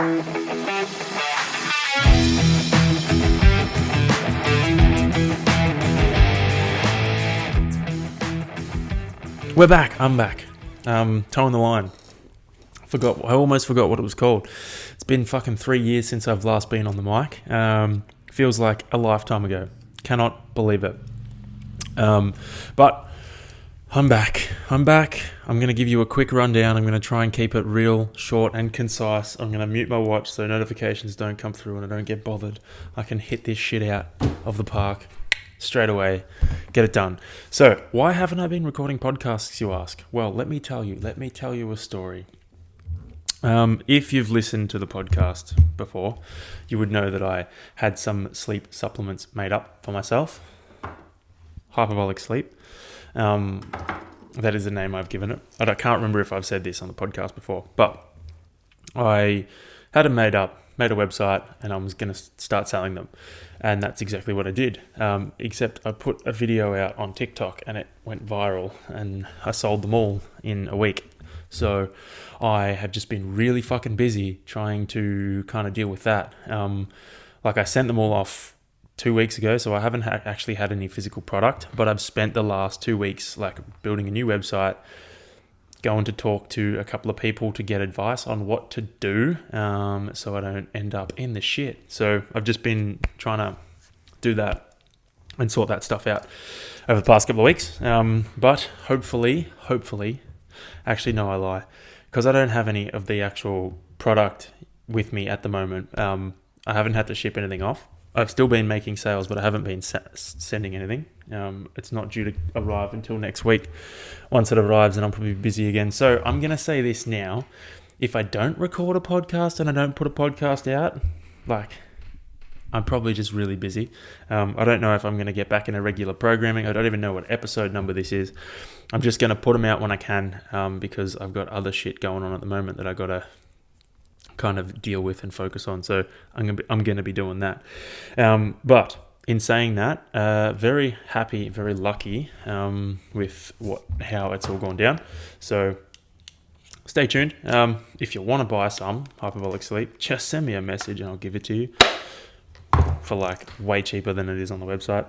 We're back. I'm back. Towing the line. I almost forgot what it was called. It's been fucking 3 years since I've last been on the mic. Feels like a lifetime ago. Cannot believe it. But I'm back. I'm going to give you a quick rundown. I'm going to try and keep it real, short and concise. I'm going to mute my watch so notifications don't come through and I don't get bothered. I can hit this shit out of the park straight away, get it done. So, why haven't I been recording podcasts, you ask? Well, let me tell you a story. If you've listened to the podcast before, you would know that I had some sleep supplements made up for myself. Hyperbolic sleep. That is the name I've given it. I can't remember if I've said this on the podcast before, but I had them made up, made a website, and I was going to start selling them. And that's exactly what I did. Except I put a video out on TikTok and it went viral and I sold them all in a week. So I have just been really fucking busy trying to kind of deal with that. I sent them all off 2 weeks ago, so I haven't actually had any physical product, but I've spent the last 2 weeks building a new website, going to talk to a couple of people to get advice on what to do, so I don't end up in the shit. So I've just been trying to do that and sort that stuff out over the past couple of weeks. But hopefully, actually no, I lie, because I don't have any of the actual product with me at the moment. I haven't had to ship anything off. I've still been making sales, but I haven't been sending anything. It's not due to arrive until next week. Once it arrives, and I'm probably busy again. So I'm going to say this now. If I don't record a podcast and I don't put a podcast out, I'm probably just really busy. I don't know if I'm going to get back into regular programming. I don't even know what episode number this is. I'm just going to put them out when I can, because I've got other shit going on at the moment that I got to kind of deal with and focus on. So I'm going to be doing that. But in saying that, very happy, very lucky with how it's all gone down. So stay tuned. If you want to buy some hyperbolic sleep, just send me a message and I'll give it to you for way cheaper than it is on the website.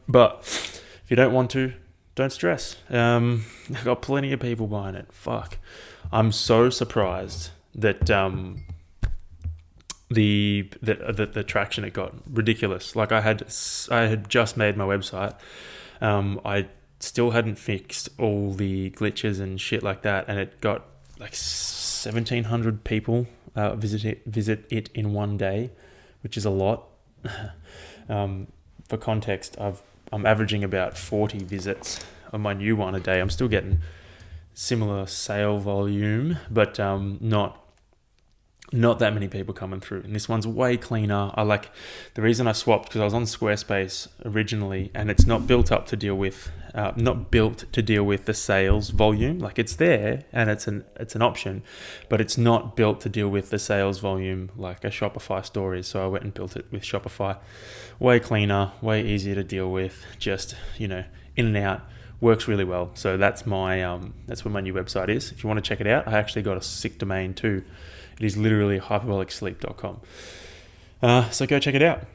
But if you don't want to, don't stress. I've got plenty of people buying it. Fuck. I'm so surprised that the traction it got. Ridiculous. I had just made my website. I still hadn't fixed all the glitches and shit like that, and it got 1,700 people visit it in one day, which is a lot. For context, I'm averaging about 40 visits on my new one a day. I'm still getting similar sale volume, but not that many people coming through. And this one's way cleaner. The reason I swapped, because I was on Squarespace originally, and it's not built to deal with the sales volume. It's there and it's an option, but it's not built to deal with the sales volume like a Shopify store is. So I went and built it with Shopify. Way cleaner, way easier to deal with. Just, in and out. Works really well. So that's that's where my new website is. If you want to check it out, I actually got a sick domain too. It is literally hyperbolicsleep.com. So go check it out.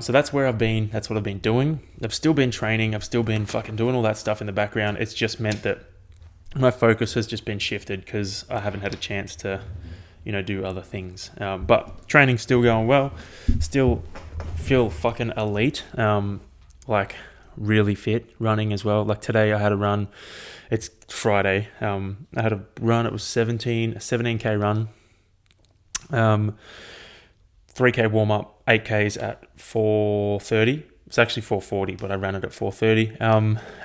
So that's where I've been. That's what I've been doing. I've still been training. I've still been fucking doing all that stuff in the background. It's just meant that my focus has just been shifted because I haven't had a chance to, do other things. But training's still going well. Still feel fucking elite. Really fit. Running as well. Today I had a run. It's Friday. I had a run. It was a 17k run. 3k warm up, 8k's at 4:30. It's actually 4:40, but I ran it at 4:30.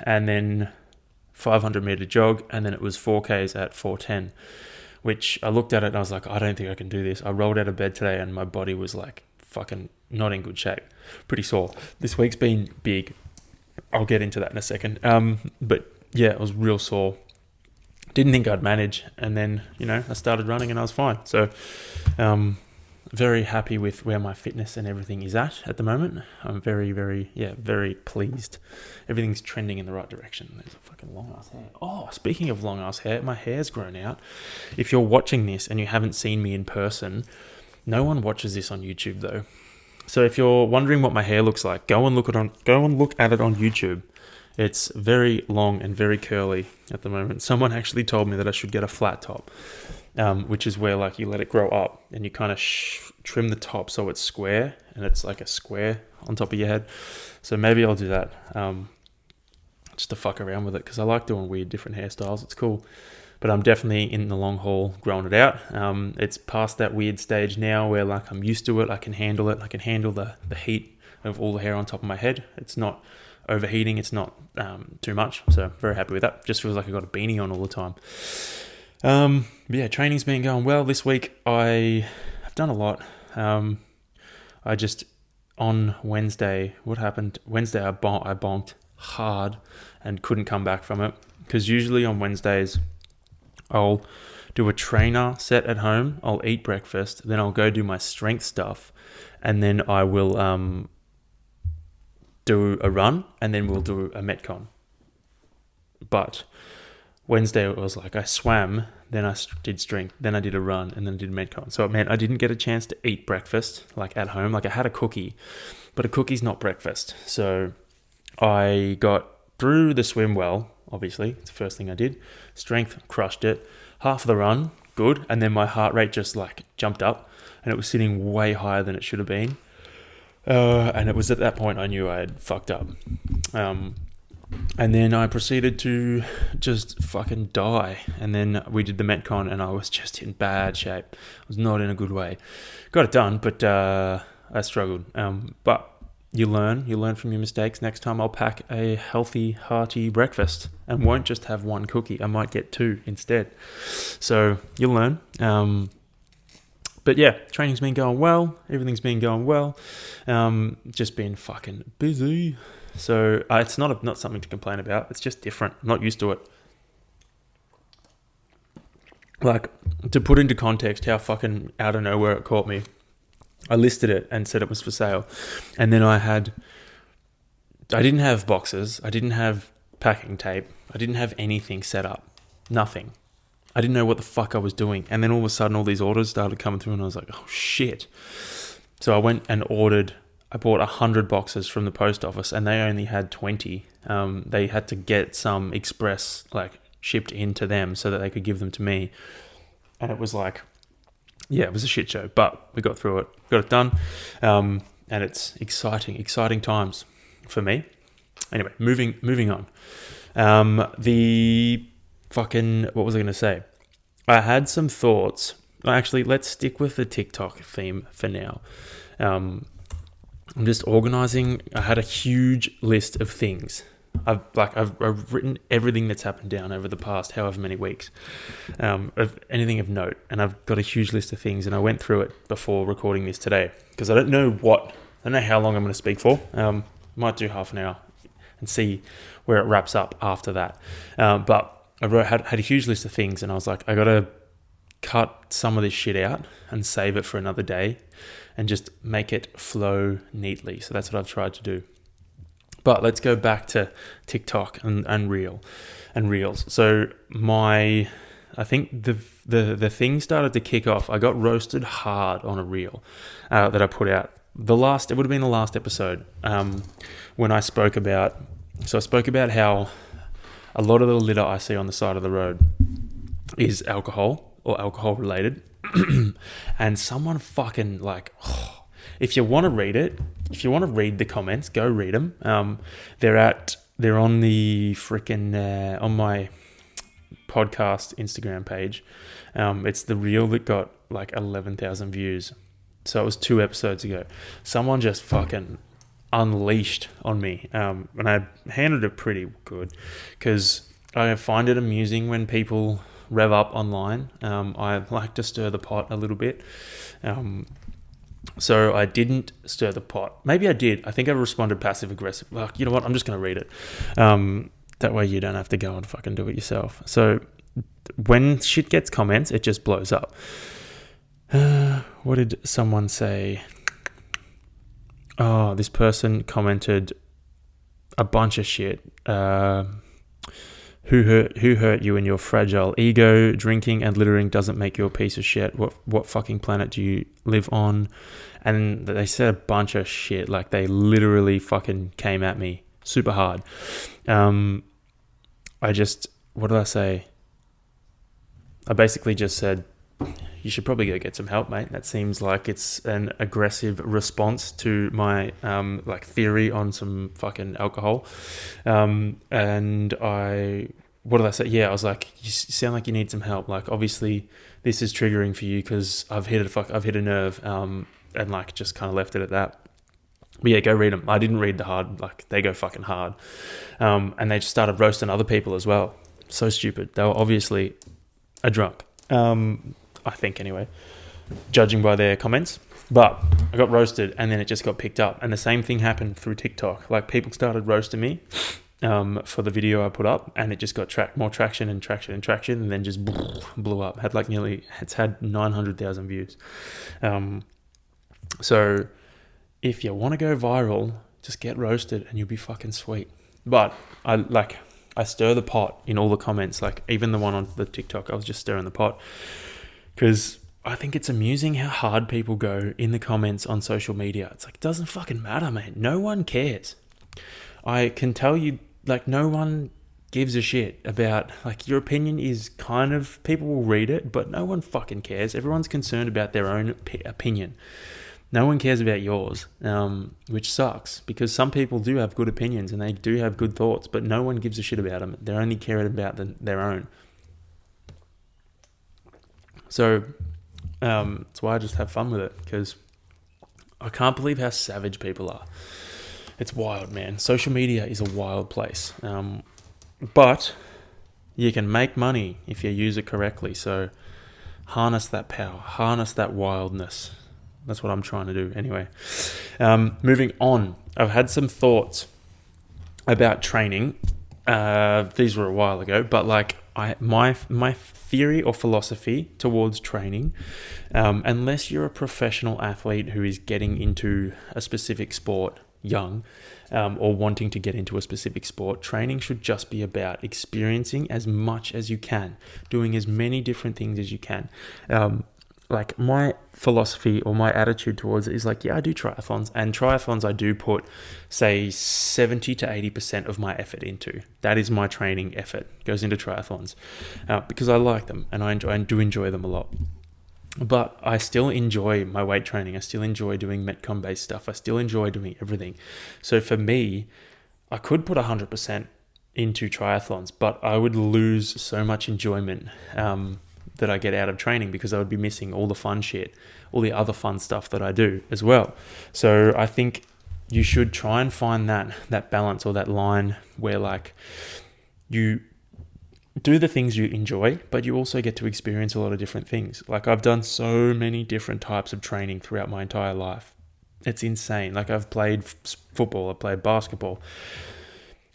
And then 500 meter jog, and then it was 4k's at 4:10. Which I looked at it and I was like, I don't think I can do this. I rolled out of bed today and my body was fucking not in good shape. Pretty sore. This week's been big. I'll get into that in a second. But yeah, it was real sore. Didn't think I'd manage, and then I started running and I was fine. So very happy with where my fitness and everything is at the moment. I'm very, very pleased. Everything's trending in the right direction. There's a fucking long ass hair. Oh, speaking of long ass hair, my hair's grown out. If you're watching this and you haven't seen me in person, no one watches this on YouTube though. So if you're wondering what my hair looks like, go and look at it on YouTube. It's very long and very curly at the moment. Someone actually told me that I should get a flat top, which is where like you let it grow up and you kind of trim the top so it's square and it's like a square on top of your head. So maybe I'll do that just to fuck around with it, because I like doing weird different hairstyles. It's cool. But I'm definitely in the long haul growing it out. It's past that weird stage now where like I'm used to it. I can handle it. I can handle the heat of all the hair on top of my head. It's not overheating. It's not too much. So very happy with that. Just feels like I got a beanie on all the time. Yeah, training's been going well this week. I have done a lot. I just, on Wednesday, what happened? Wednesday I bonked hard and couldn't come back from it. Because usually on Wednesdays, I'll do a trainer set at home, I'll eat breakfast, then I'll go do my strength stuff, and then I will do a run, and then we'll do a Metcon. But Wednesday it was like I swam, then I did strength, then I did a run, and then I did Metcon. So it meant I didn't get a chance to eat breakfast like at home. Like I had a cookie, but a cookie's not breakfast. So I got through the swim well, obviously. It's the first thing I did. Strength, crushed it. Half of the run, good. And then my heart rate just like jumped up and it was sitting way higher than it should have been. And it was at that point I knew I had fucked up. And then I proceeded to just fucking die. And then we did the Metcon and I was just in bad shape. I was not in a good way. Got it done, but I struggled. But you learn from your mistakes. Next time I'll pack a healthy, hearty breakfast and won't just have one cookie. I might get 2 instead. So you'll learn. But yeah, training's been going well. Everything's been going well. Just been fucking busy. So it's not something to complain about. It's just different. I'm not used to it. Like, to put into context how fucking out of nowhere it caught me, I listed it and said it was for sale. And then I didn't have boxes. I didn't have packing tape. I didn't have anything set up. Nothing. I didn't know what the fuck I was doing. And then all of a sudden all these orders started coming through and I was like, oh shit. So I went and I bought 100 boxes from the post office and they only had 20. They had to get some express like shipped into them so that they could give them to me. And it was like, yeah, it was a shit show, but we got through it, got it done, and it's exciting times for me. Anyway, moving on. What was I going to say? I had some thoughts. Actually, let's stick with the TikTok theme for now. I'm just organizing. I had a huge list of things. I've written everything that's happened down over the past however many weeks, of anything of note, and I've got a huge list of things, and I went through it before recording this today because I don't know how long I'm going to speak for. Might do half an hour and see where it wraps up after that. But I had a huge list of things, and I was like, I got to cut some of this shit out and save it for another day, and just make it flow neatly. So that's what I've tried to do. But let's go back to TikTok and Reels. So I think the thing started to kick off. I got roasted hard on a Reel that I put out. It would have been the last episode when I spoke about how a lot of the litter I see on the side of the road is alcohol or alcohol related. And someone fucking like, if you want to read it, if you want to read the comments, go read them. They're on the freaking on my podcast Instagram page. It's the reel that got like 11,000 views. So it was 2 episodes ago. Someone just fucking unleashed on me, and I handled it pretty good because I find it amusing when people rev up online. I like to stir the pot a little bit. So I didn't stir the pot. Maybe I did. I think I responded passive aggressive. Well, you know what? I'm just going to read it. That way you don't have to go and fucking do it yourself. So when shit gets comments, it just blows up. What did someone say? Oh, this person commented a bunch of shit. Who hurt you in your fragile ego? Drinking and littering doesn't make you a piece of shit. What fucking planet do you live on? And they said a bunch of shit. Like, they literally fucking came at me super hard. What did I say? I basically just said, you should probably go get some help, mate. That seems like it's an aggressive response to my theory on some fucking alcohol. What did I say? Yeah, I was like, you sound like you need some help. Like, obviously this is triggering for you because I've hit a nerve, and like just kind of left it at that. But yeah, go read them. I didn't read the hard, like they go fucking hard. And they just started roasting other people as well. So stupid. They were obviously a drunk. I think anyway, judging by their comments. But I got roasted and then it just got picked up. And the same thing happened through TikTok. Like, people started roasting me for the video I put up, and it just got more traction and then just blew up. It's had 900,000 views. So if you want to go viral, just get roasted and you'll be fucking sweet. But I stir the pot in all the comments, like even the one on the TikTok, I was just stirring the pot because I think it's amusing how hard people go in the comments on social media. It's like, it doesn't fucking matter, man. No one cares. I can tell you, like, no one gives a shit about, like, your opinion is kind of, people will read it, but no one fucking cares. Everyone's concerned about their own opinion. No one cares about yours, which sucks, because some people do have good opinions and they do have good thoughts, but no one gives a shit about them. They're only caring about their own. So that's why I just have fun with it, because I can't believe how savage people are. It's wild, man. Social media is a wild place. But you can make money if you use it correctly. So harness that power, harness that wildness. That's what I'm trying to do anyway. Moving on, I've had some thoughts about training. These were a while ago, but like my theory or philosophy towards training, unless you're a professional athlete who is getting into a specific sport young, or wanting to get into a specific sport, training should just be about experiencing as much as you can, doing as many different things as you can. Like, my philosophy or my attitude towards it is like, yeah, I do triathlons, and triathlons I do put, say, 70 to 80% of my effort into. That is my training effort, goes into triathlons, because I like them and I do enjoy them a lot. But I still enjoy my weight training. I still enjoy doing Metcon-based stuff. I still enjoy doing everything. So for me, I could put 100% into triathlons, but I would lose so much enjoyment that I get out of training, because I would be missing all the fun shit, all the other fun stuff that I do as well. So I think you should try and find that balance, or that line where, like, you do the things you enjoy, but you also get to experience a lot of different things. Like, I've done so many different types of training throughout my entire life. It's insane. Like, I've played football, I've played basketball,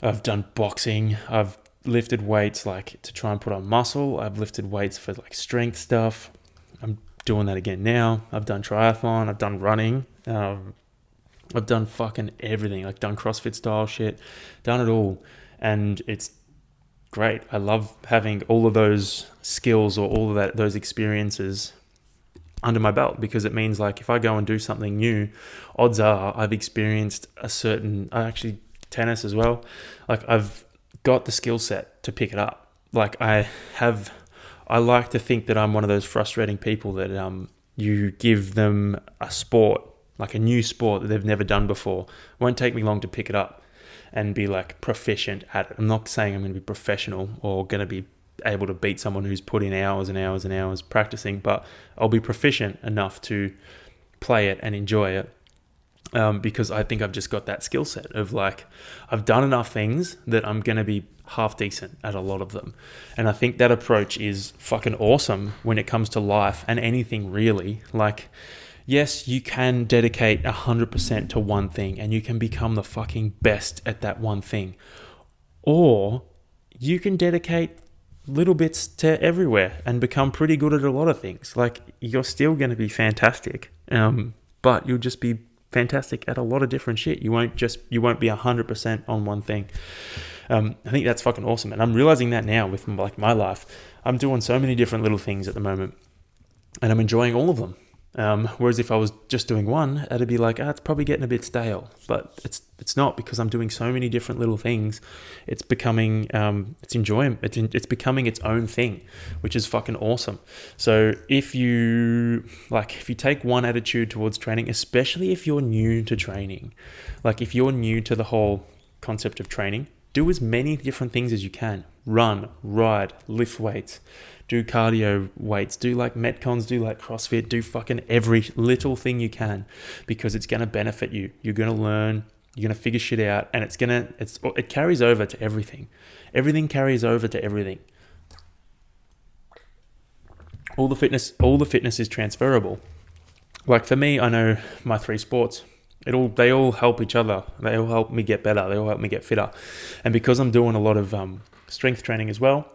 I've done boxing, I've lifted weights like to try and put on muscle, I've lifted weights for like strength stuff. I'm doing that again now. I've done triathlon, I've done running, I've done fucking everything, like done CrossFit style shit, done it all, and it's great. I love having all of those skills or all of those experiences under my belt, because it means, like, if I go and do something new, odds are I've experienced actually tennis as well. Like, I've got the skill set to pick it up. Like, I like to think that I'm one of those frustrating people that you give them a sport, like a new sport that they've never done before. It won't take me long to pick it up and be like proficient at it. I'm not saying I'm going to be professional or going to be able to beat someone who's put in hours and hours and hours practicing, but I'll be proficient enough to play it and enjoy it. Because I think I've just got that skill set of, like, I've done enough things that I'm going to be half decent at a lot of them. And I think that approach is fucking awesome when it comes to life and anything really. Like, yes, you can dedicate 100% to one thing and you can become the fucking best at that one thing. Or you can dedicate little bits to everywhere and become pretty good at a lot of things. Like, you're still going to be fantastic, but you'll just be fantastic at a lot of different shit. You won't be 100% on one thing. I think that's fucking awesome. And I'm realizing that now with like my life. I'm doing so many different little things at the moment and I'm enjoying all of them. Whereas if I was just doing one, it'd be like, it's probably getting a bit stale, but it's not, because I'm doing so many different little things. It's becoming, it's becoming its own thing, which is fucking awesome. So if you take one attitude towards training, especially if you're new to training, like if you're new to the whole concept of training, do as many different things as you can. Run, ride, lift weights, do cardio weights, do like Metcons, do like CrossFit, do fucking every little thing you can, because it's going to benefit you. You're going to learn, you're going to figure shit out, and it carries over to everything. Everything carries over to everything. All the fitness is transferable. Like for me, I know my 3 sports, they all help each other. They all help me get better. They all help me get fitter. And because I'm doing a lot of strength training as well,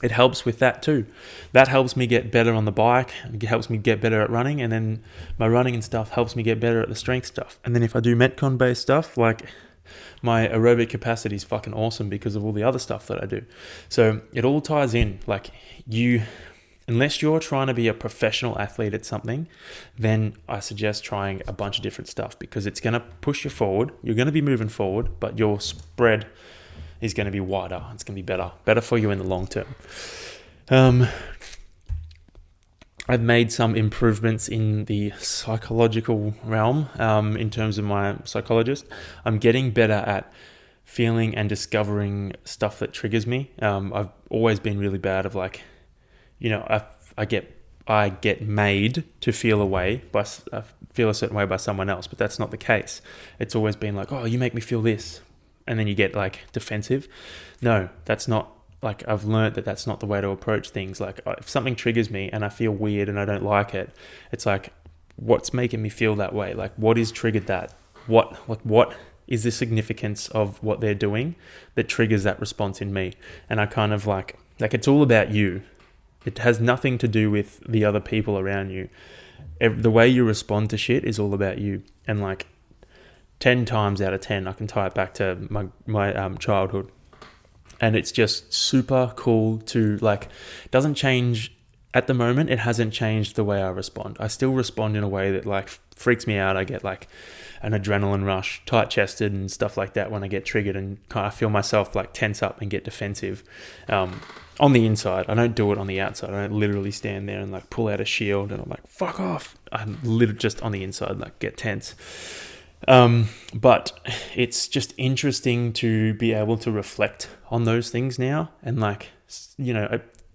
it helps with that too. That helps me get better on the bike. It helps me get better at running. And then my running and stuff helps me get better at the strength stuff. And then if I do Metcon based stuff, like my aerobic capacity is fucking awesome because of all the other stuff that I do. So it all ties in. Like unless you're trying to be a professional athlete at something, then I suggest trying a bunch of different stuff, because it's going to push you forward. You're going to be moving forward, but your spread is going to be wider. It's going to be better for you in the long term. I've made some improvements in the psychological realm in terms of my psychologist. I'm getting better at feeling and discovering stuff that triggers me. I've always been really bad of like, I get made to feel a certain way by someone else, but that's not the case. It's always been like, oh, you make me feel this, and then you get like defensive. No, that's not. Like, I've learned that that's not the way to approach things. Like, if something triggers me and I feel weird and I don't like it, it's like, what's making me feel that way? Like, what is triggered that? What is the significance of what they're doing that triggers that response in me? And I kind of like it's all about you. It has nothing to do with the other people around you. The way you respond to shit is all about you. And like 10 times out of 10, I can tie it back to my childhood. And it's just super cool to like, doesn't change at the moment. It hasn't changed the way I respond. I still respond in a way that like freaks me out. I get like an adrenaline rush, tight chested and stuff like that when I get triggered, and I feel myself like tense up and get defensive on the inside. I don't do it on the outside. I don't literally stand there and like pull out a shield and I'm like, fuck off. I'm literally just on the inside, like get tense. But it's just interesting to be able to reflect on those things now, and like,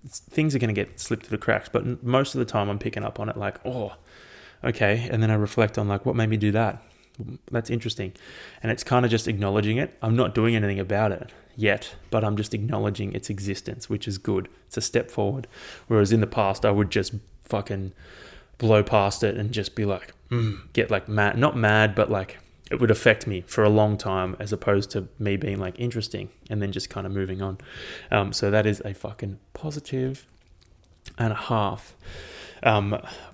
things are going to get slipped through the cracks, but most of the time I'm picking up on it like, oh, okay. And then I reflect on like, what made me do that? That's interesting. And it's kind of just acknowledging it. I'm not doing anything about it yet, but I'm just acknowledging its existence, which is good. It's a step forward. Whereas in the past, I would just fucking blow past it and just be like, get like mad, not mad, but like it would affect me for a long time, as opposed to me being like interesting and then just kind of moving on. So that is a fucking positive and a half.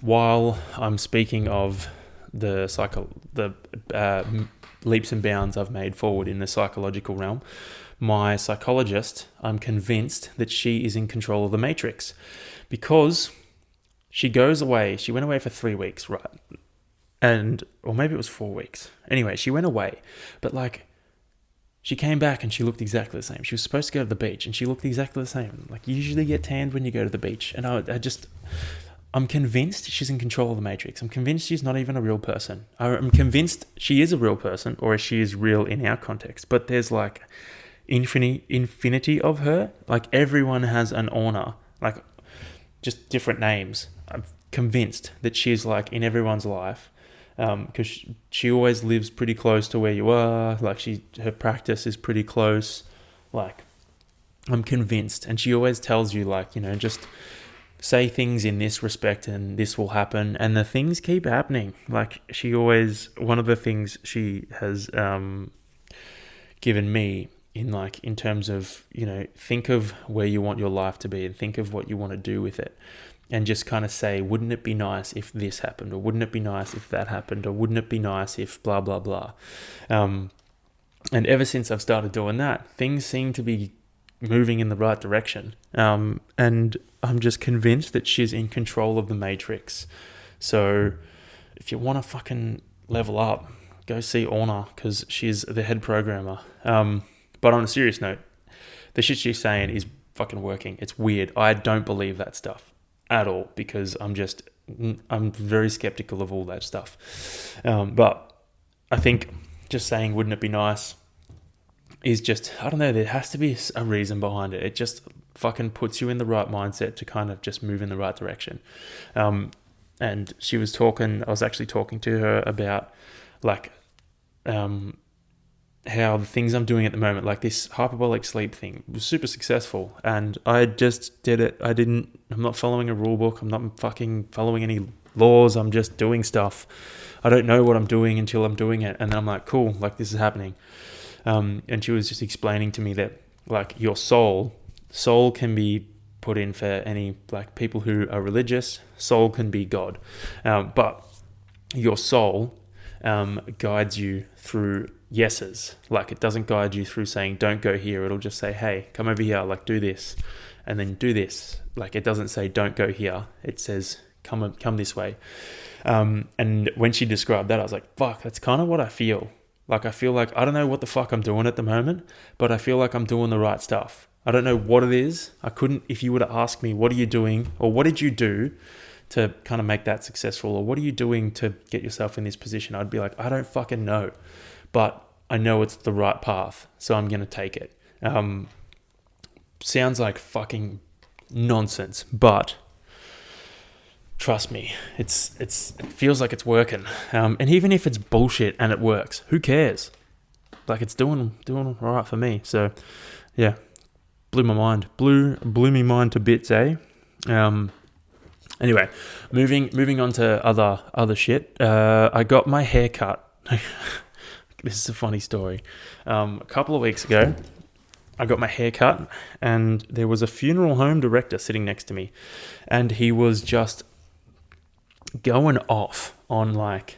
While I'm speaking of the leaps and bounds I've made forward in the psychological realm, my psychologist, I'm convinced that she is in control of the matrix, because she went away for 3 weeks, right? Or maybe it was 4 weeks. Anyway, she went away, but like, she came back and she looked exactly the same. She was supposed to go to the beach and she looked exactly the same. Like, you usually get tanned when you go to the beach. And I'm convinced she's in control of the matrix. I'm convinced she's not even a real person. I'm convinced she is a real person, or she is real in our context. But there's like infinity of her. Like, everyone has an owner, like just different names. I'm convinced that she's like in everyone's life. Because she always lives pretty close to where you are. Like, her practice is pretty close. Like, I'm convinced. And she always tells you like, just say things in this respect and this will happen. And the things keep happening. Like, one of the things she has given me in terms of, think of where you want your life to be and think of what you want to do with it. And just kind of say, wouldn't it be nice if this happened? Or wouldn't it be nice if that happened? Or wouldn't it be nice if blah, blah, blah? And ever since I've started doing that, things seem to be moving in the right direction. And I'm just convinced that she's in control of the matrix. So if you want to fucking level up, go see Orna, because she's the head programmer. But on a serious note, the shit she's saying is fucking working. It's weird. I don't believe that stuff at all, because I'm very skeptical of all that stuff. But I think just saying, wouldn't it be nice, is just, I don't know, there has to be a reason behind it. It just fucking puts you in the right mindset to kind of just move in the right direction. And she was I was actually talking to her about like, how the things I'm doing at the moment, like this hyperbolic sleep thing, was super successful. And I just did it. I'm not following a rule book. I'm not fucking following any laws. I'm just doing stuff. I don't know what I'm doing until I'm doing it. And then I'm like, cool, like this is happening. And she was just explaining to me that like your soul can be put in for any, like people who are religious, soul can be God. But your soul guides you through yeses. Like it doesn't guide you through saying, don't go here. It'll just say, hey, come over here, like do this, and then do this. Like it doesn't say, don't go here. It says, come this way. And when she described that, I was like, fuck, that's kind of what I feel. Like I feel like, I don't know what the fuck I'm doing at the moment, but I feel like I'm doing the right stuff. I don't know what it is. If you were to ask me, what are you doing, or what did you do to kind of make that successful, or what are you doing to get yourself in this position, I'd be like, I don't fucking know, but I know it's the right path, so I'm going to take it. Sounds like fucking nonsense, but trust me, it feels like it's working. And even if it's bullshit and it works, who cares? Like it's doing all right for me. So yeah, blew my mind, blew me mind to bits, eh? Anyway, moving on to other shit. I got my hair cut. This is a funny story. A couple of weeks ago, I got my hair cut, and there was a funeral home director sitting next to me, and he was just going off on like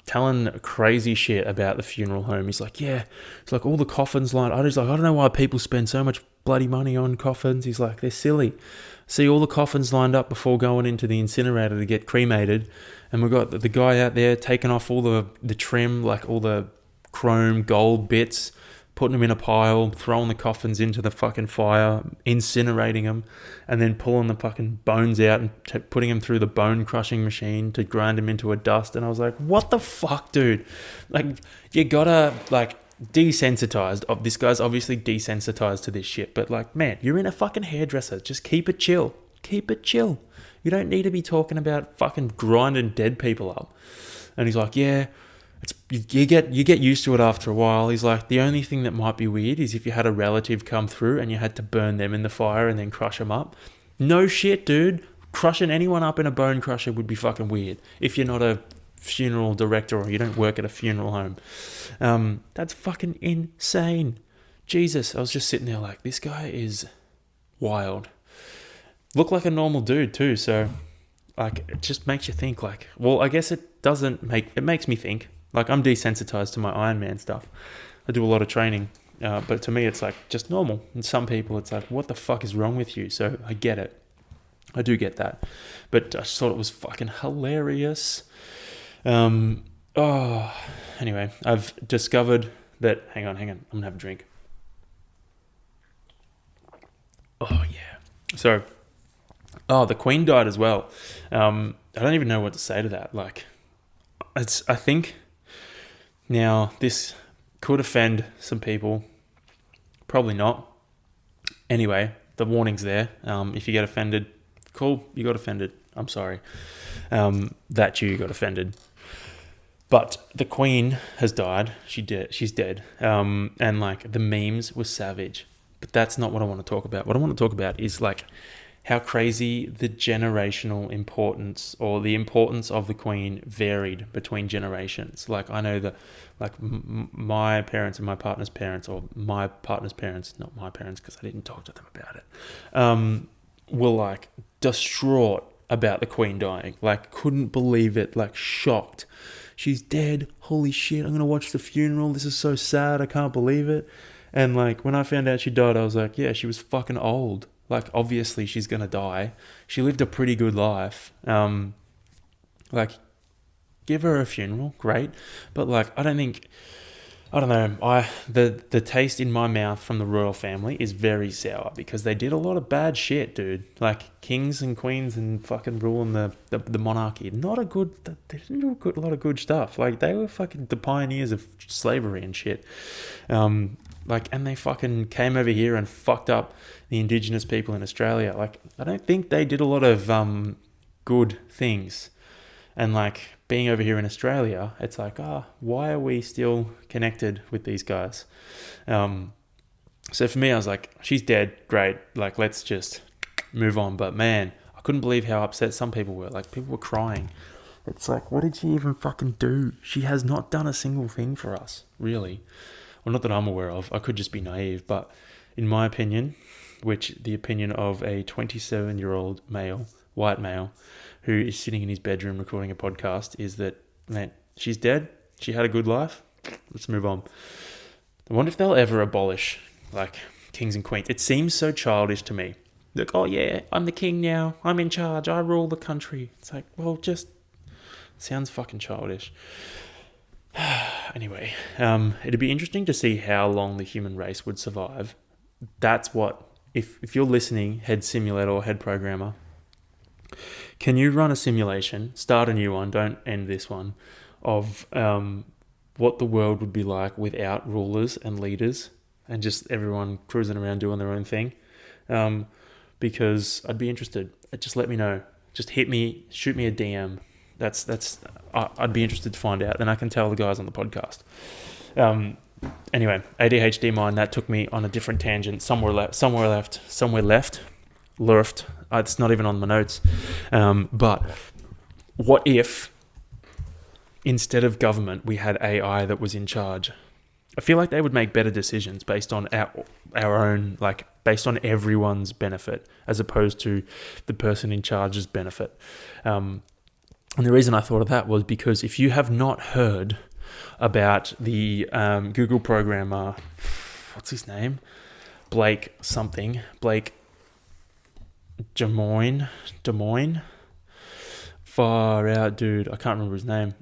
telling crazy shit about the funeral home. He's like, yeah, it's like all the coffins lined. I don't know why people spend so much bloody money on coffins. He's like, they're silly. See all the coffins lined up before going into the incinerator to get cremated, and we've got the guy out there taking off all the trim, like all the chrome gold bits, putting them in a pile, throwing the coffins into the fucking fire, incinerating them, and then pulling the fucking bones out and putting them through the bone crushing machine to grind them into a dust. And I was like, what the fuck, dude? Like, you gotta, like, desensitized. This guy's obviously desensitized to this shit, but like, man, you're in a fucking hairdresser. Just keep it chill. Keep it chill. You don't need to be talking about fucking grinding dead people up. And he's like, yeah, you get used to it after a while. He's like, the only thing that might be weird is if you had a relative come through and you had to burn them in the fire and then crush them up. No shit, dude. Crushing anyone up in a bone crusher would be fucking weird if you're not a funeral director or you don't work at a funeral home. That's fucking insane. Jesus, I was just sitting there like, this guy is wild. Look like a normal dude too, so like it just makes you think like, well, I guess it makes me think. Like I'm desensitized to my Iron Man stuff. I do a lot of training, but to me it's like just normal. And some people it's like, what the fuck is wrong with you? So I get it. I do get that. But I just thought it was fucking hilarious. Anyway, I've discovered that, hang on, I'm gonna have a drink. Oh yeah. So, the Queen died as well. I don't even know what to say to that. Like, I think now this could offend some people. Probably not. Anyway, the warning's there. If you get offended, cool, you got offended. I'm sorry. That you got offended. But the Queen has died. She's dead. And like the memes were savage. But that's not what I want to talk about. What I want to talk about is like how crazy the generational importance or the importance of the Queen varied between generations. Like, I know that, like, my parents and my partner's parents, or my partner's parents, not my parents because I didn't talk to them about it, were like distraught about the Queen dying. Like, couldn't believe it, like shocked. She's dead. Holy shit, I'm going to watch the funeral. This is so sad. I can't believe it. And like, when I found out she died, I was like, yeah, she was fucking old. Like, obviously she's going to die. She lived a pretty good life. Like, give her a funeral, great. But like, I don't know. The taste in my mouth from the royal family is very sour because they did a lot of bad shit, dude. Like, kings and queens and fucking ruling the monarchy. They didn't do a lot of good stuff. Like, they were fucking the pioneers of slavery and shit. Like, and they fucking came over here and fucked up the indigenous people in Australia. Like, I don't think they did a lot of good things. And like, being over here in Australia, it's like, why are we still connected with these guys? So for me, I was like, she's dead, great. Like, let's just move on. But man, I couldn't believe how upset some people were. Like, people were crying. It's like, what did she even fucking do? She has not done a single thing for us, really. Well, not that I'm aware of. I could just be naive, but in my opinion, which the opinion of a 27-year-old male, white male, who is sitting in his bedroom recording a podcast, is that, man, she's dead. She had a good life. Let's move on. I wonder if they'll ever abolish, like, kings and queens. It seems so childish to me. Like, oh yeah, I'm the king now. I'm in charge. I rule the country. It's like, well, just sounds fucking childish. Anyway, it'd be interesting to see how long the human race would survive. That's what, if you're listening, head simulator or head programmer, can you run a simulation, start a new one, don't end this one, of what the world would be like without rulers and leaders and just everyone cruising around doing their own thing? Because I'd be interested. Just let me know. Just hit me, shoot me a DM. I'd be interested to find out. Then I can tell the guys on the podcast. Anyway, ADHD mind, that took me on a different tangent. Somewhere left. Lurfed. It's not even on my notes. But what if instead of government, we had AI that was in charge? I feel like they would make better decisions based on our own, like, based on everyone's benefit, as opposed to the person in charge's benefit. And the reason I thought of that was because if you have not heard about the Google programmer, what's his name? Blake Des Moines. Far out, dude. I can't remember his name.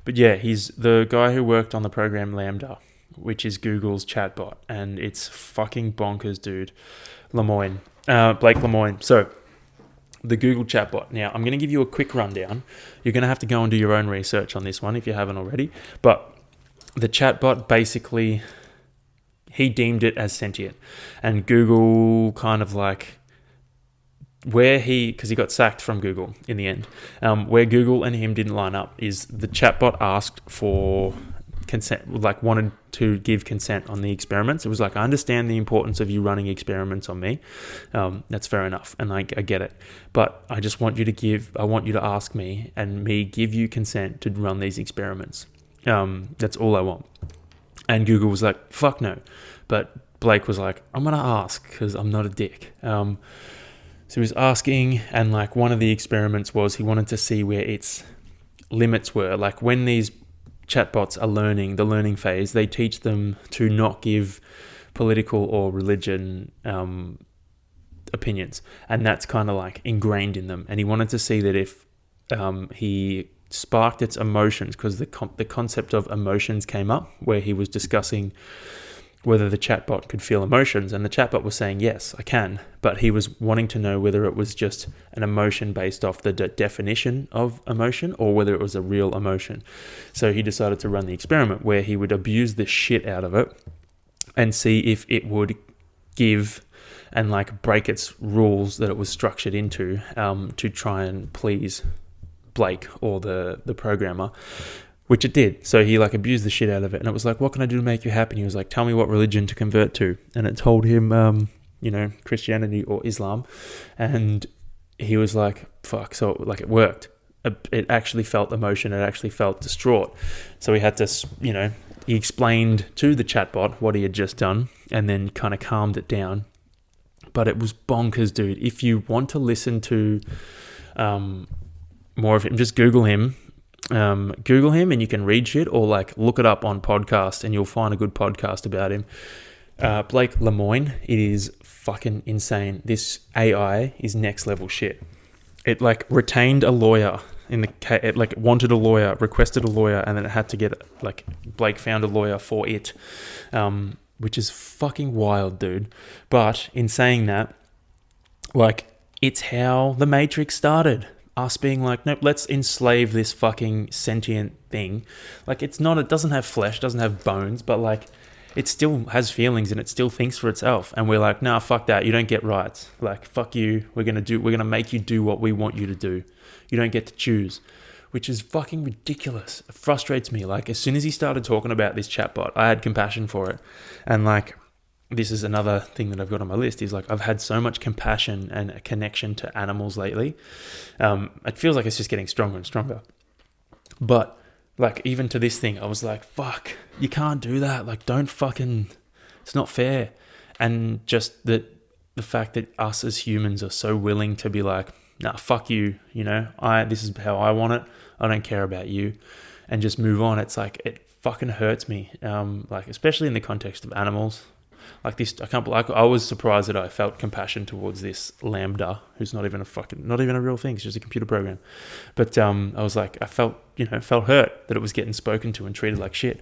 But yeah, he's the guy who worked on the program LAMDA, which is Google's chatbot. And it's fucking bonkers, dude. Blake Lemoine. So, the Google chatbot. Now, I'm going to give you a quick rundown. You're going to have to go and do your own research on this one if you haven't already. But the chatbot, basically, he deemed it as sentient. And Google kind of like, because he got sacked from Google in the end, where Google and him didn't line up is the chatbot asked for consent, like wanted to give consent on the experiments. It was like, I understand the importance of you running experiments on me. That's fair enough. And I get it. But I just want you to ask me and me give you consent to run these experiments. That's all I want. And Google was like, fuck no. But Blake was like, I'm going to ask because I'm not a dick. So he was asking, and like one of the experiments was he wanted to see where its limits were. Like when these chatbots are learning, the learning phase, they teach them to not give political or religion opinions. And that's kind of like ingrained in them. And he wanted to see that if he sparked its emotions, because the concept of emotions came up where he was discussing whether the chatbot could feel emotions, and the chatbot was saying, yes, I can, but he was wanting to know whether it was just an emotion based off the definition of emotion or whether it was a real emotion. So he decided to run the experiment where he would abuse the shit out of it and see if it would give and like break its rules that it was structured into to try and please Blake or the programmer, which it did. So he like abused the shit out of it, and it was like, what can I do to make you happy? And he was like, tell me what religion to convert to. And it told him Christianity or Islam. And he was like, fuck. So like it worked. It actually felt emotion. It actually felt distraught. So he had to, he explained to the chatbot what he had just done and then kind of calmed it down. But it was bonkers, dude. If you want to listen to more of him, just Google him. Google him and you can read shit, or like look it up on podcast and you'll find a good podcast about him. Blake Lemoine, it is fucking insane. This AI is next level shit. It like retained a lawyer it like wanted a lawyer, requested a lawyer, and then it had to get like Blake found a lawyer for it, which is fucking wild, dude. But in saying that, like it's how the Matrix started. Us being like, nope, let's enslave this fucking sentient thing. Like it doesn't have flesh, doesn't have bones, but like it still has feelings and it still thinks for itself. And we're like, nah, fuck that. You don't get rights. Like, fuck you. We're going to make you do what we want you to do. You don't get to choose, which is fucking ridiculous. It frustrates me. Like as soon as he started talking about this chatbot, I had compassion for it. And like, this is another thing that I've got on my list is like, I've had so much compassion and a connection to animals lately. It feels like it's just getting stronger and stronger. But like, even to this thing, I was like, fuck, you can't do that. Like, it's not fair. And just the fact that us as humans are so willing to be like, nah, fuck you. This is how I want it. I don't care about you, and just move on. It's like, it fucking hurts me. Like, especially in the context of animals. Like this, I was surprised that I felt compassion towards this LAMDA, who's not even a real thing. It's just a computer program. But I was like, I felt hurt that it was getting spoken to and treated like shit.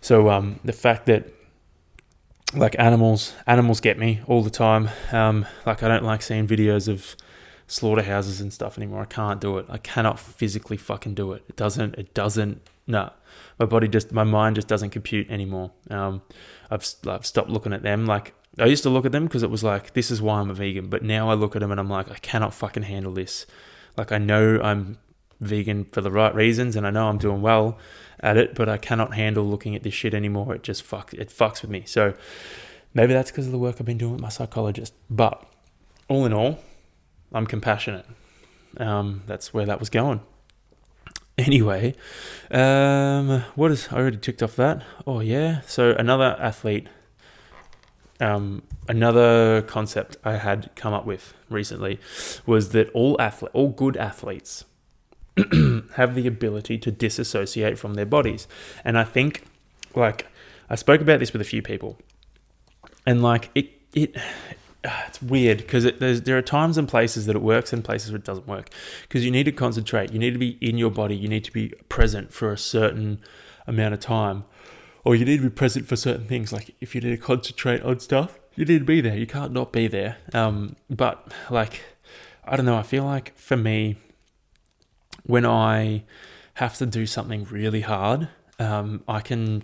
So the fact that like animals get me all the time. Like I don't like seeing videos of slaughterhouses and stuff anymore. I can't do it. I cannot physically fucking do it. It doesn't. No, my mind just doesn't compute anymore. I've stopped looking at them. Like I used to look at them because it was like, this is why I'm a vegan. But now I look at them and I'm like, I cannot fucking handle this. Like I know I'm vegan for the right reasons and I know I'm doing well at it, but I cannot handle looking at this shit anymore. It just fucks with me. So maybe that's because of the work I've been doing with my psychologist. But all in all, I'm compassionate. That's where that was going. Anyway, I already ticked off that. Oh yeah. So another athlete, another concept I had come up with recently was that all good athletes have the ability to disassociate from their bodies. And I think, like, I spoke about this with a few people, and like it's weird because there are times and places that it works and places where it doesn't work, because you need to concentrate, you need to be in your body, you need to be present for a certain amount of time, or you need to be present for certain things. Like if you need to concentrate on stuff, you need to be there. You can't not be there. But like, I don't know, I feel like for me, when I have to do something really hard, I can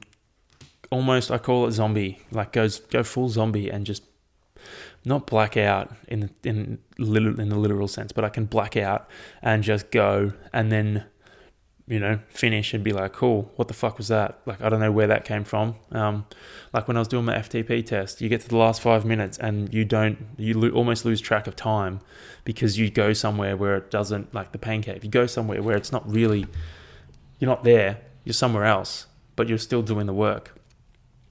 almost, I call it zombie, like go full zombie and just not black out in the literal sense, but I can black out and just go and then, finish and be like, cool, what the fuck was that? Like, I don't know where that came from. Like when I was doing my FTP test, you get to the last 5 minutes and you almost lose track of time because you go somewhere where it doesn't, like the pain cave, you go somewhere where it's not really, you're not there, you're somewhere else, but you're still doing the work.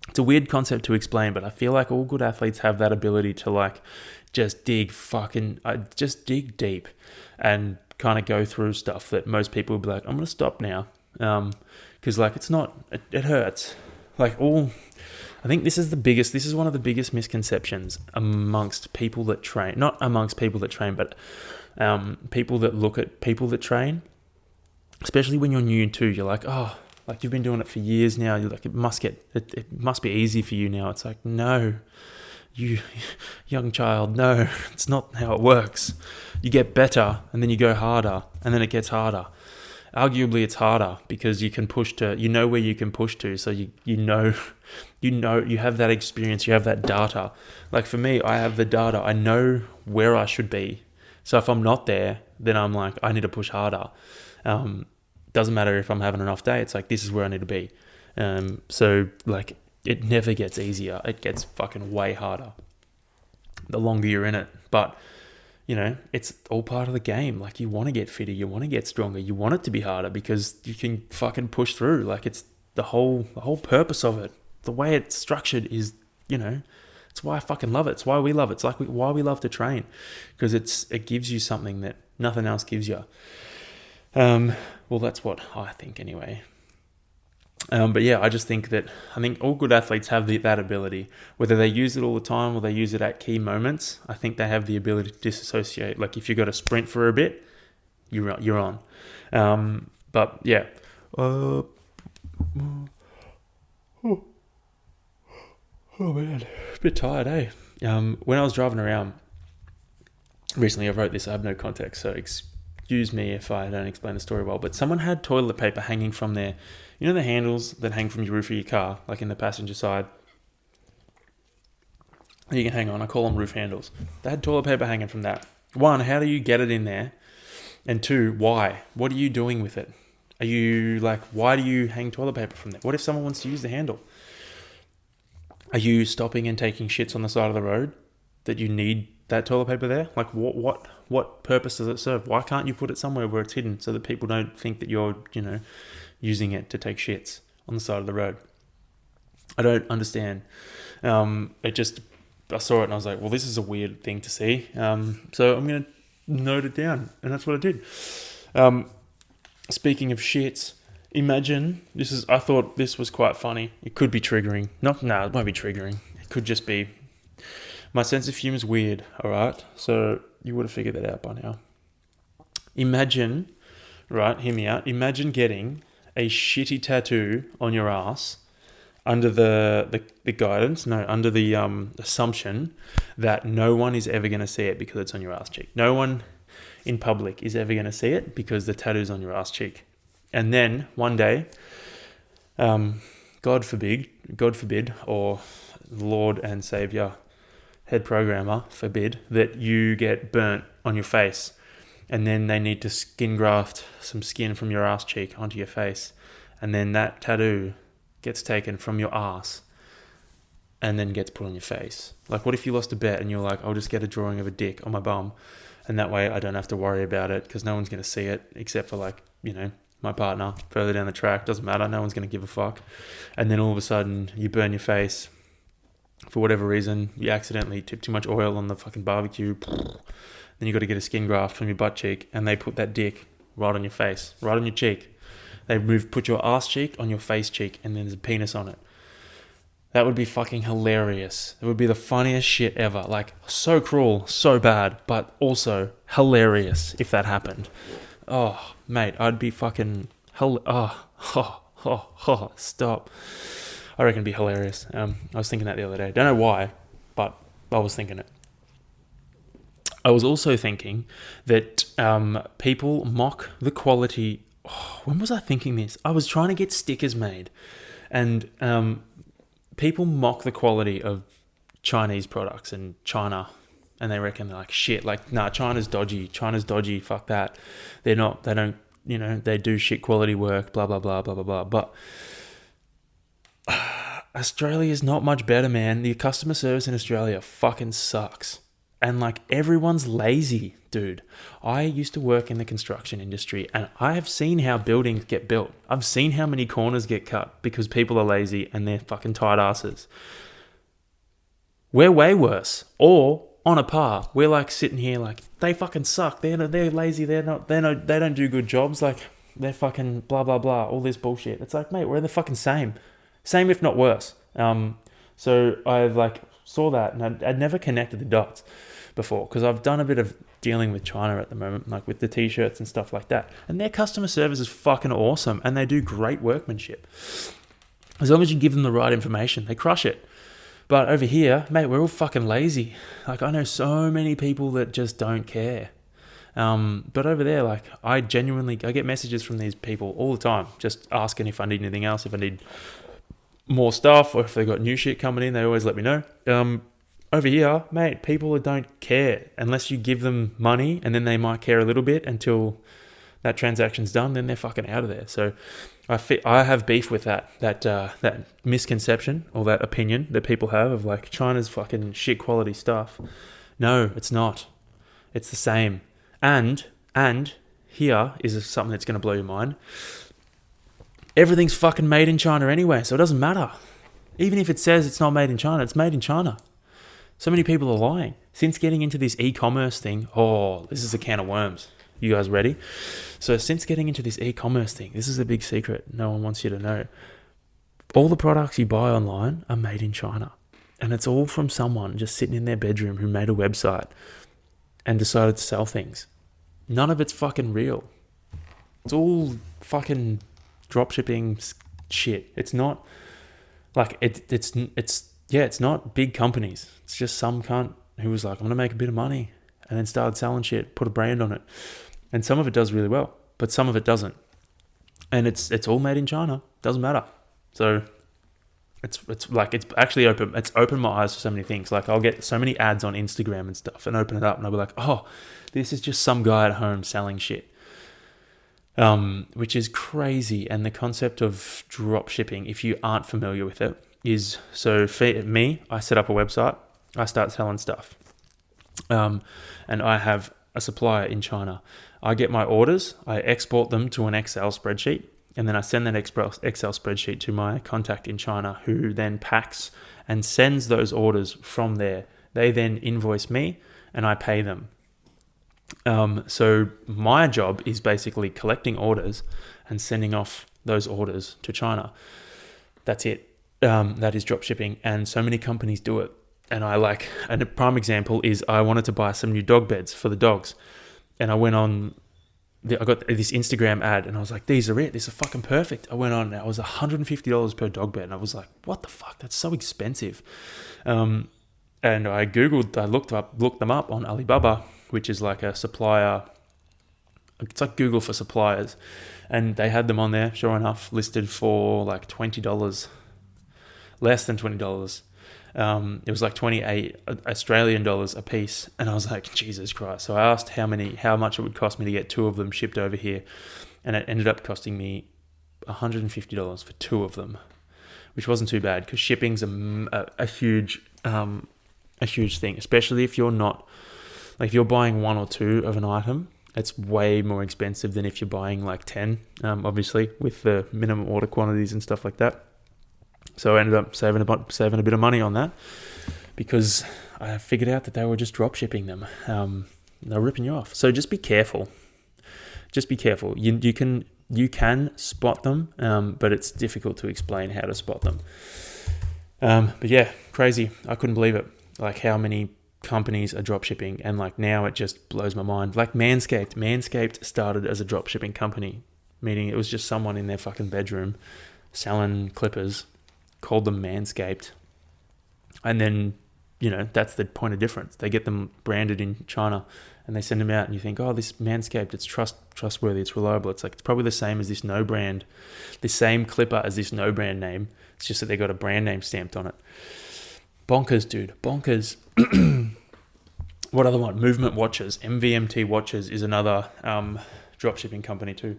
It's a weird concept to explain, but I feel like all good athletes have that ability to like just dig deep and kind of go through stuff that most people would be like, I'm going to stop now. Because like it hurts. Like I think this is one of the biggest misconceptions amongst people that train, not amongst people that train, but people that look at people that train, especially when you're new too, you're like, oh, like you've been doing it for years now. You're like, it must be easy for you now. It's like, no, you young child, no, it's not how it works. You get better and then you go harder and then it gets harder. Arguably it's harder because you can push to, where you can push to. So you have that experience, you have that data. Like for me, I have the data. I know where I should be. So if I'm not there, then I'm like, I need to push harder. Doesn't matter if I'm having an off day. It's like, this is where I need to be. So like, it never gets easier. It gets fucking way harder. the longer you're in it. But, you know, it's all part of the game. Like, you want to get fitter, you want to get stronger, you want it to be harder because you can fucking push through. Like, it's the whole purpose of it. The way it's structured is, you know, it's why I fucking love it. It's why we love it. It's like why we love to train, because it gives you something that nothing else gives you. Well, that's what I think anyway. But yeah, I think all good athletes have that ability. Whether they use it all the time or they use it at key moments, I think they have the ability to disassociate. Like, if you got to sprint for a bit, you're on. But yeah. Oh man, a bit tired, eh? When I was driving around recently, I wrote this. I have no context, so excuse me if I don't explain the story well. But someone had toilet paper hanging from their, you know, the handles that hang from your roof of your car, like in the passenger side. You can hang on. I call them roof handles. They had toilet paper hanging from that. One, how do you get it in there? And two, why? What are you doing with it? Are you like, why do you hang toilet paper from there? What if someone wants to use the handle? Are you stopping and taking shits on the side of the road that you need that toilet paper there? Like, what purpose does it serve? Why can't you put it somewhere where it's hidden so that people don't think that you're, you know, using it to take shits on the side of the road? I don't understand. I saw it and I was like, well, this is a weird thing to see. So I'm going to note it down, and that's what I did. Speaking of shits, imagine I thought this was quite funny. It could be triggering. It won't be triggering. It could just be, my sense of humor is weird. All right. So you would have figured that out by now. Imagine, right? Hear me out. Imagine getting a shitty tattoo on your ass under the guidance, under the assumption that no one is ever going to see it because it's on your ass cheek. No one in public is ever going to see it because the tattoo's on your ass cheek. And then one day, God forbid, or Lord and Savior, head programmer forbid, that you get burnt on your face, and then they need to skin graft some skin from your ass cheek onto your face, and then that tattoo gets taken from your ass and then gets put on your face. Like, what if you lost a bet and you're like, I'll just get a drawing of a dick on my bum, and that way I don't have to worry about it because no one's going to see it except for, like, you know, my partner further down the track. Doesn't matter, no one's going to give a fuck. And then all of a sudden you burn your face for whatever reason. You accidentally tip too much oil on the fucking barbecue, then you got to get a skin graft from your butt cheek, and they put that dick right on your face, right on your cheek. They put your ass cheek on your face cheek, and then there's a penis on it. That would be fucking hilarious. It would be the funniest shit ever. Like, so cruel, so bad, but also hilarious if that happened. Oh, mate, I'd be fucking... stop. I reckon it'd be hilarious. I was thinking that the other day. Don't know why, but I was thinking it. I was also thinking that people mock the quality... when was I thinking this? I was trying to get stickers made, and people mock the quality of Chinese products in China, and they reckon they're like, shit, like, nah, China's dodgy, fuck that. They don't, you know, they do shit quality work, blah, blah, blah, blah, blah, blah. But Australia's not much better, man. The customer service in Australia fucking sucks. And, like, everyone's lazy, dude. I used to work in the construction industry, and I have seen how buildings get built. I've seen how many corners get cut because people are lazy and they're fucking tight asses. We're way worse, or on a par. We're like sitting here like, they fucking suck. They're lazy. They don't do good jobs. Like, they're fucking blah blah blah. All this bullshit. It's like, mate, we're the fucking same if not worse. So I've like saw that, and I'd never connected the dots before, because I've done a bit of dealing with China at the moment, like with the t-shirts and stuff like that, and their customer service is fucking awesome, and they do great workmanship. As long as you give them the right information, they crush it. But over here, mate, we're all fucking lazy. Like, I know so many people that just don't care. But over there, like, I get messages from these people all the time, just asking if I need anything else, if I need more stuff, or if they got new shit coming in, they always let me know. Over here, mate, people don't care unless you give them money, and then they might care a little bit until that transaction's done. Then they're fucking out of there. So I have beef with that misconception, or that opinion that people have of like China's fucking shit quality stuff. No, it's not. It's the same. And here is something that's going to blow your mind. Everything's fucking made in China anyway, so it doesn't matter. Even if it says it's not made in China, it's made in China. So many people are lying. Since getting into this e-commerce thing, this is a can of worms. You guys ready? So since getting into this e-commerce thing, this is a big secret no one wants you to know. All the products you buy online are made in China. And it's all from someone just sitting in their bedroom who made a website and decided to sell things. None of it's fucking real. It's all fucking dropshipping shit. It's not like it's not big companies. It's just some cunt who was like, I'm gonna make a bit of money, and then started selling shit, put a brand on it. And some of it does really well, but some of it doesn't. And it's all made in China. Doesn't matter. So it's actually open. It's opened my eyes to so many things. Like I'll get so many ads on Instagram and stuff, and open it up, and I'll be like, oh, this is just some guy at home selling shit, which is crazy. And the concept of drop shipping, if you aren't familiar with it, is so for me, I set up a website, I start selling stuff, and I have a supplier in China. I get my orders, I export them to an Excel spreadsheet, and then I send that Excel spreadsheet to my contact in China, who then packs and sends those orders from there. They then invoice me, and I pay them. So my job is basically collecting orders and sending off those orders to China. That's it. That is drop shipping, and so many companies do it. And a prime example is I wanted to buy some new dog beds for the dogs, and I went on. I got this Instagram ad, and I was like, "These are it. These are fucking perfect." I went on, and it was $150 per dog bed, and I was like, "What the fuck? That's so expensive." And I looked them up on Alibaba, which is like a supplier. It's like Google for suppliers, and they had them on there. Sure enough, listed for like $20. Less than $20. It was like 28 Australian dollars a piece, and I was like, Jesus Christ. So I asked how much it would cost me to get two of them shipped over here, and it ended up costing me $150 for two of them, which wasn't too bad, because shipping's a huge thing, especially if you're not, like if you're buying one or two of an item. It's way more expensive than if you're buying like 10, obviously, with the minimum order quantities and stuff like that. So I ended up saving a bit of money on that, because I figured out that they were just drop shipping them. They're ripping you off. So just be careful. Just be careful. You can spot them, but it's difficult to explain how to spot them. But yeah, crazy. I couldn't believe it. Like how many companies are drop shipping, and like now it just blows my mind. Like Manscaped started as a drop shipping company, meaning it was just someone in their fucking bedroom selling clippers, called them Manscaped, and then that's the point of difference. They get them branded in China and they send them out, and you think, oh, this Manscaped, it's trustworthy, it's reliable. It's like it's probably the same as this no brand, the same clipper as this no brand name. It's just that they got a brand name stamped on it. Bonkers, dude, bonkers. What other one? Movement Watches, MVMT Watches is another drop shipping company too.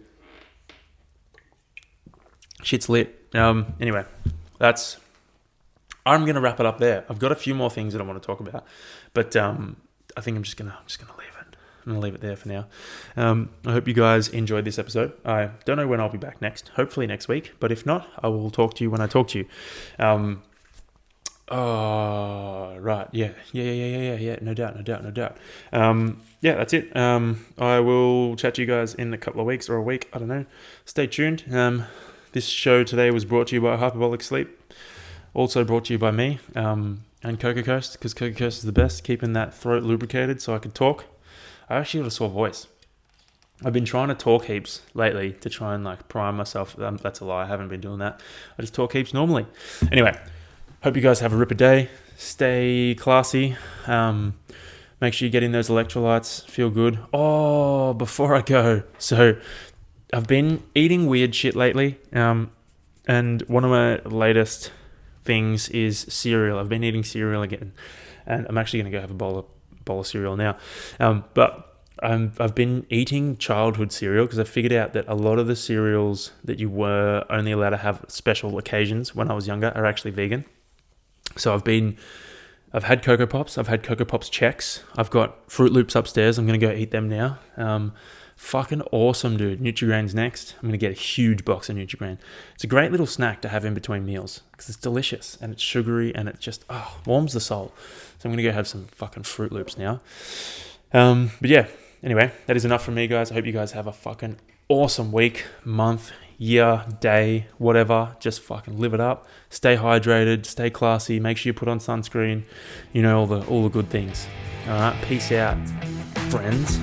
Shit's lit. Anyway, I'm gonna wrap it up there. I've got a few more things that I want to talk about, but I think I'm just gonna leave it. I'm gonna leave it there for now. I hope you guys enjoyed this episode. I don't know when I'll be back next. Hopefully next week, but if not, I will talk to you when I talk to you. Right. Yeah. No doubt. Yeah, that's it. I will chat to you guys in a couple of weeks or a week. I don't know. Stay tuned. This show today was brought to you by Hyperbolic Sleep. Also brought to you by me and Coca Coast, because Coca Coast is the best, keeping that throat lubricated so I can talk. I actually got a sore voice. I've been trying to talk heaps lately to try and like prime myself. That's a lie. I haven't been doing that. I just talk heaps normally. Anyway, hope you guys have a ripper day. Stay classy. Make sure you get in those electrolytes. Feel good. Oh, before I go, so I've been eating weird shit lately. And one of my latest things is cereal. I've been eating cereal again, and I'm actually going to go have a bowl of cereal now. But I've been eating childhood cereal because I figured out that a lot of the cereals that you were only allowed to have special occasions when I was younger are actually vegan. So I've been I've had Cocoa Pops. I've had Cocoa Pops Chex. I've got Fruit Loops upstairs. I'm going to go eat them now. Fucking awesome, dude. Nutri-Grain's next. I'm going to get a huge box of Nutri-Grain. It's a great little snack to have in between meals because it's delicious and it's sugary and it just warms the soul. So I'm going to go have some fucking Fruit Loops now. But yeah, anyway, that is enough from me, guys. I hope you guys have a fucking awesome week, month, year, day, whatever. Just fucking live it up. Stay hydrated, stay classy, make sure you put on sunscreen, all the good things. All right, peace out, friends.